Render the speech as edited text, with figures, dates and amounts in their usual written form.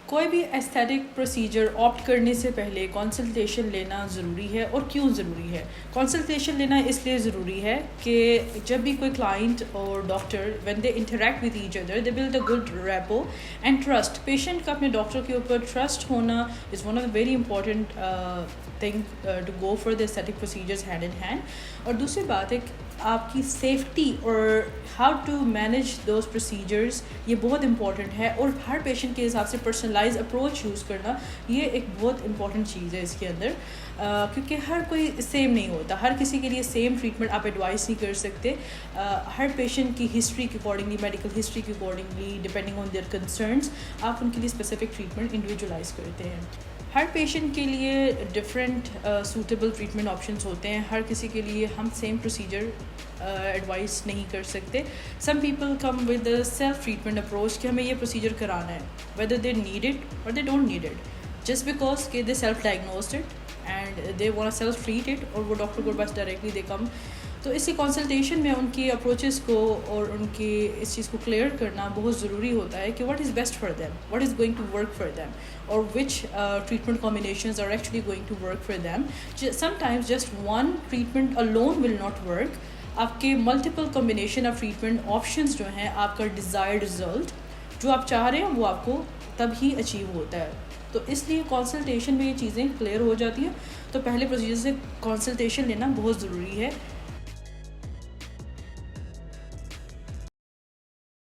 کوئی بھی aesthetic procedure opt کرنے سے پہلے کنسلٹیشن لینا ضروری ہے، اور کیوں ضروری ہے؟ کنسلٹیشن لینا اس لیے ضروری ہے کہ جب بھی کوئی کلائنٹ اور doctor when they interact with each other they build a good rapport and trust. Patient کا اپنے ڈاکٹر کے اوپر ٹرسٹ ہونا is one of the very important thing to go for the aesthetic procedures hand in hand. اور دوسری بات ہے آپ کی سیفٹی اور how to manage those procedures, یہ بہت امپورٹنٹ ہے. اور ہر پیشنٹ کے حساب سے پرسنلائز اپروچ یوز کرنا یہ ایک بہت امپورٹنٹ چیز ہے اس کے اندر، کیونکہ ہر کوئی سیم نہیں ہوتا. ہر کسی کے لیے سیم ٹریٹمنٹ آپ ایڈوائز نہیں کر سکتے. ہر پیشنٹ کی ہسٹری کے اکارڈنگلی، میڈیکل ہسٹری کے accordingly, depending on their concerns, آپ ان کے لیے اسپیسیفک ٹریٹمنٹ انڈیویجولائز کرتے ہیں. ہر پیشنٹ کے لیے ڈفرینٹ سوٹیبل ٹریٹمنٹ آپشنس ہوتے ہیں. ہر کسی کے لیے ہم سیم پروسیجر ایڈوائز نہیں کر سکتے. Some people come with self treatment approach کہ ہمیں یہ پروسیجر کرانا ہے، ویدر دے نیڈ اٹ اور they don't need it, just because کہ they self diagnosed it and they want self treat it, اور وہ ڈاکٹر کو پاس ڈائریکٹلی دے کم. تو اسی کنسلٹیشن میں ان کی اپروچز کو اور ان کی اس چیز کو کلیئر کرنا بہت ضروری ہوتا ہے کہ what is best for them, what is going to work for them, اور which treatment combinations are actually going to work for them. Sometimes just one treatment alone will not work. آپ کے multiple combination of treatment options جو ہیں، آپ کا desired result جو آپ چاہ رہے ہیں وہ آپ کو تب ہی اچیو ہوتا ہے. تو اس لیے کنسلٹیشن میں یہ چیزیں کلیئر ہو جاتی ہیں. تو پہلے پروسیجر سے کنسلٹیشن لینا بہت ضروری ہے.